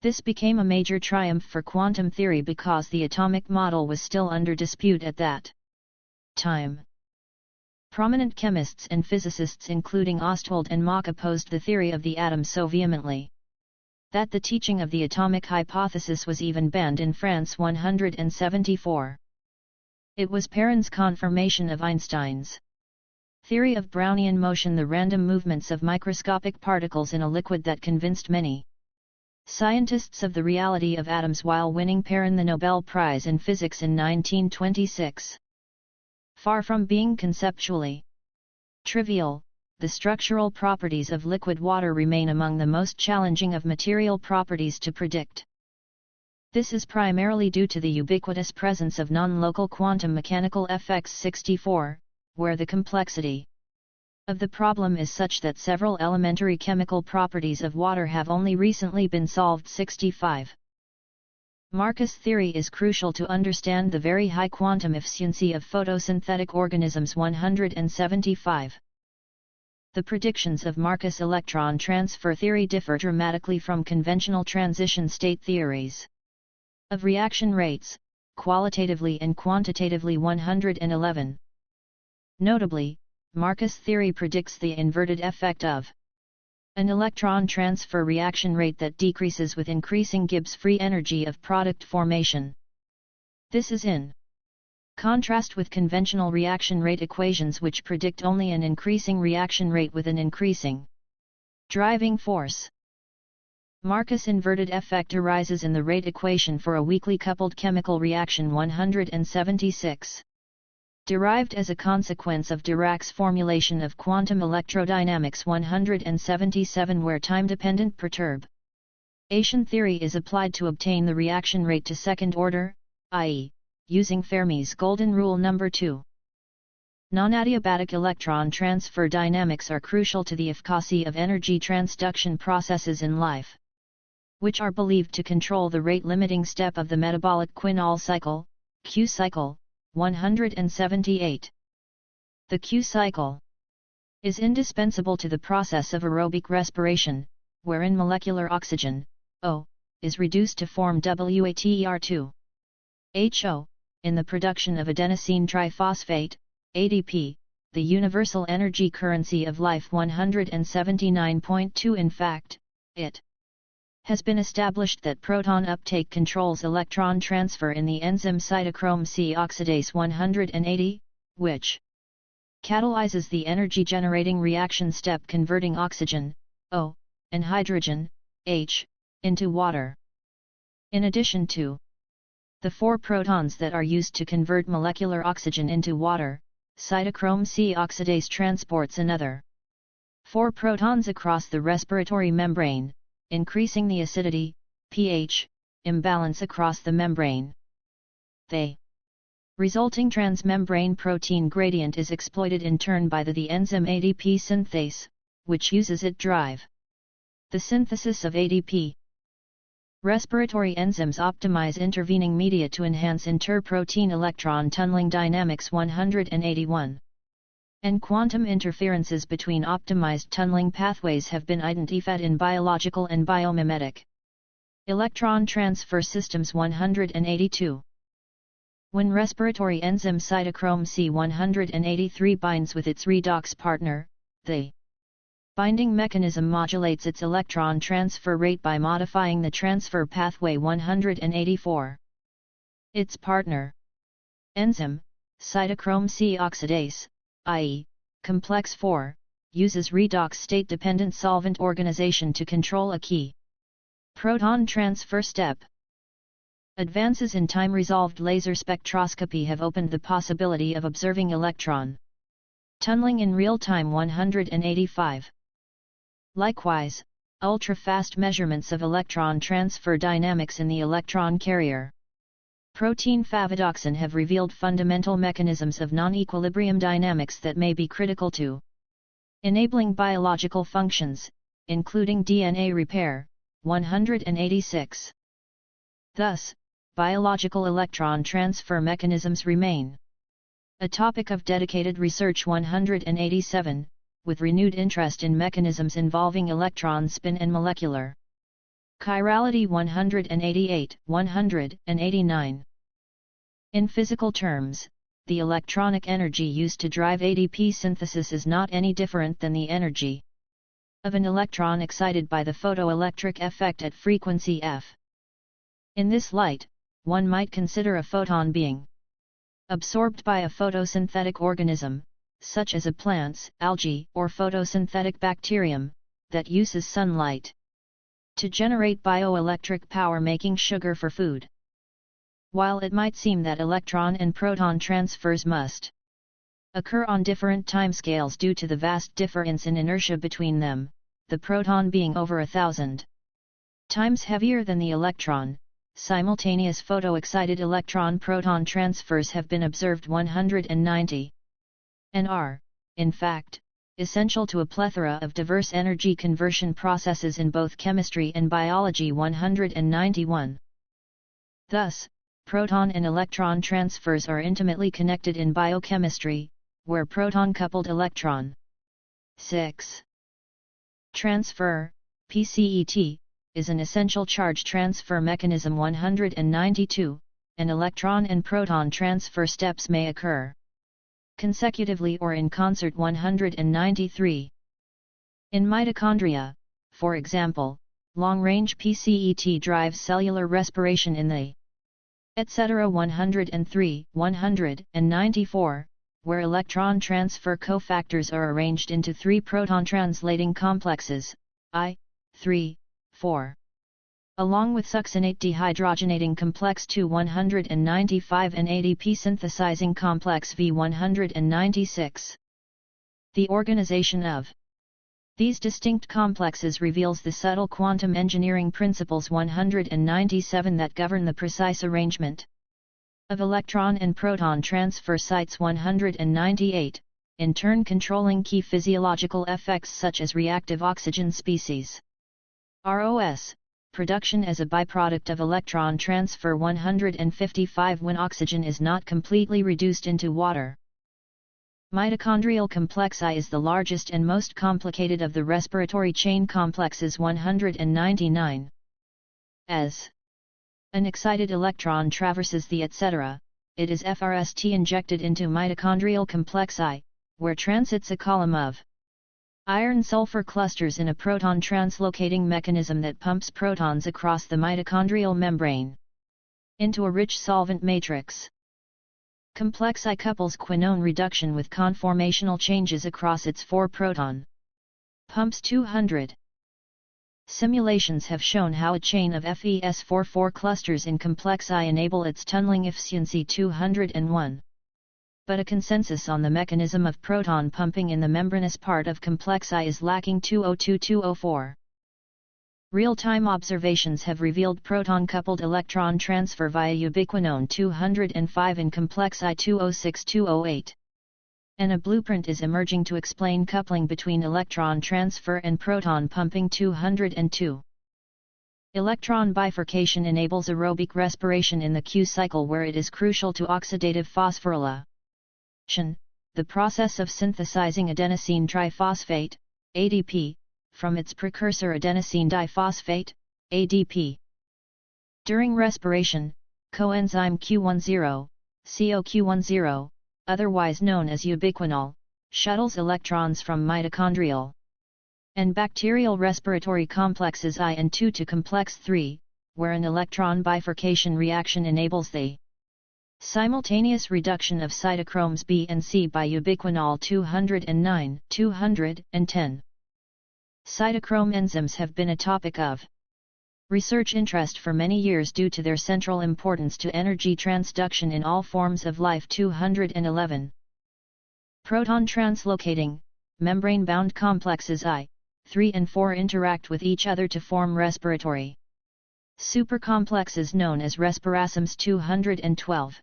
This became a major triumph for quantum theory because the atomic model was still under dispute at that time. Prominent chemists and physicists including Ostwald and Mach opposed the theory of the atom so vehemently that the teaching of the atomic hypothesis was even banned in France 174. It was Perron's confirmation of Einstein's theory of Brownian motion, the random movements of microscopic particles in a liquid, that convinced many scientists of the reality of atoms while winning Perron the Nobel Prize in Physics in 1926. Far from being conceptually trivial, the structural properties of liquid water remain among the most challenging of material properties to predict. This is primarily due to the ubiquitous presence of non-local quantum mechanical effects 64, where the complexity of the problem is such that several elementary chemical properties of water have only recently been solved 65. Marcus theory is crucial to understand the very high quantum efficiency of photosynthetic organisms 175. The predictions of Marcus electron transfer theory differ dramatically from conventional transition state theories of reaction rates, qualitatively and quantitatively 111. Notably, Marcus theory predicts the inverted effect of an electron transfer reaction rate that decreases with increasing Gibbs free energy of product formation. This is in contrast with conventional reaction rate equations which predict only an increasing reaction rate with an increasing driving force. Marcus inverted effect arises in the rate equation for a weakly coupled chemical reaction 176. Derived as a consequence of Dirac's formulation of quantum electrodynamics 177, where time-dependent perturbation theory is applied to obtain the reaction rate to second order, i.e., using Fermi's golden rule number 2. Non-adiabatic electron transfer dynamics are crucial to the efficacy of energy transduction processes in life, which are believed to control the rate-limiting step of the metabolic quinol cycle, Q cycle, 178. The Q cycle is indispensable to the process of aerobic respiration, wherein molecular oxygen, O, is reduced to form WATER2. HO, in the production of adenosine triphosphate, ADP, the universal energy currency of life 179.2. In fact, it has been established that proton uptake controls electron transfer in the enzyme cytochrome C oxidase 180, which catalyzes the energy-generating reaction step converting oxygen, O, and hydrogen, H, into water. In addition to the 4 protons that are used to convert molecular oxygen into water, cytochrome C oxidase transports another 4 protons across the respiratory membrane, increasing the acidity, pH, imbalance across the membrane. The resulting transmembrane protein gradient is exploited in turn by the enzyme ADP synthase, which uses it drive the synthesis of ADP. Respiratory enzymes optimize intervening media to enhance interprotein electron tunneling dynamics 181. And quantum interferences between optimized tunneling pathways have been identified in biological and biomimetic electron transfer systems 182. When respiratory enzyme cytochrome C183 binds with its redox partner, the binding mechanism modulates its electron transfer rate by modifying the transfer pathway 184. Its partner enzyme, cytochrome C oxidase, i.e., complex 4, uses redox state-dependent solvent organization to control a key proton transfer step. Advances in time-resolved laser spectroscopy have opened the possibility of observing electron tunneling in real time 185. Likewise, ultra-fast measurements of electron transfer dynamics in the electron carrier protein favodixin have revealed fundamental mechanisms of non-equilibrium dynamics that may be critical to enabling biological functions, including DNA repair, 186. Thus, biological electron transfer mechanisms remain A topic of dedicated research 187, with renewed interest in mechanisms involving electron spin and molecular chirality 188, 189. In physical terms, the electronic energy used to drive ADP synthesis is not any different than the energy of an electron excited by the photoelectric effect at frequency f. In this light, one might consider a photon being absorbed by a photosynthetic organism, such as a plant's, algae, or photosynthetic bacterium, that uses sunlight to generate bioelectric power, making sugar for food. While it might seem that electron and proton transfers must occur on different timescales due to the vast difference in inertia between them, the proton being over 1,000 times heavier than the electron, simultaneous photoexcited electron-proton transfers have been observed 190, and are, in fact, essential to a plethora of diverse energy conversion processes in both chemistry and biology 191. Thus, proton and electron transfers are intimately connected in biochemistry, where proton-coupled electron 6 transfer, PCET, is an essential charge transfer mechanism 192, and electron and proton transfer steps may occur consecutively or in concert 193. In mitochondria, for example, long-range PCET drives cellular respiration in the etc. 103, 194, where electron transfer cofactors are arranged into 3 proton translating complexes, I, 3, 4. Along with succinate dehydrogenating complex 2 195 and ADP synthesizing complex V 196. The organization of these distinct complexes reveals the subtle quantum engineering principles 197 that govern the precise arrangement of electron and proton transfer sites 198, in turn controlling key physiological effects such as reactive oxygen species ROS, production as a byproduct of electron transfer 155 when oxygen is not completely reduced into water. Mitochondrial complex I is the largest and most complicated of the respiratory chain complexes 199. As an excited electron traverses the etc., it is FRST injected into mitochondrial complex I, where transits a column of iron-sulfur clusters in a proton translocating mechanism that pumps protons across the mitochondrial membrane into a rich solvent matrix. Complex I couples quinone reduction with conformational changes across its 4 proton pumps 200. Simulations have shown how a chain of FeS44 clusters in complex I enable its tunneling efficiency 201. But a consensus on the mechanism of proton pumping in the membranous part of complex I is lacking 202-204. Real-time observations have revealed proton-coupled electron transfer via ubiquinone 205 in complex I 206-208. And a blueprint is emerging to explain coupling between electron transfer and proton pumping 202. Electron bifurcation enables aerobic respiration in the Q cycle where it is crucial to oxidative phosphorylation, the process of synthesizing adenosine triphosphate, ADP, from its precursor adenosine diphosphate, ADP. During respiration, coenzyme Q10, CoQ10, otherwise known as ubiquinol, shuttles electrons from mitochondrial and bacterial respiratory complexes I and II to complex 3, where an electron bifurcation reaction enables the simultaneous reduction of cytochromes B and C by ubiquinol 209, 210. Cytochrome enzymes have been a topic of research interest for many years due to their central importance to energy transduction in all forms of life 211. Proton translocating, membrane-bound complexes I, 3 and 4 interact with each other to form respiratory supercomplexes known as respirasums 212.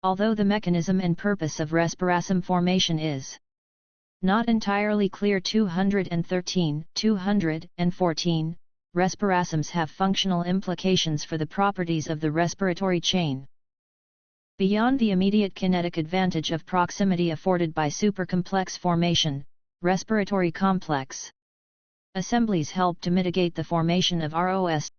Although the mechanism and purpose of respirasum formation is not entirely clear 213, 214, respirasums have functional implications for the properties of the respiratory chain. Beyond the immediate kinetic advantage of proximity afforded by supercomplex formation, respiratory complex assemblies help to mitigate the formation of ROS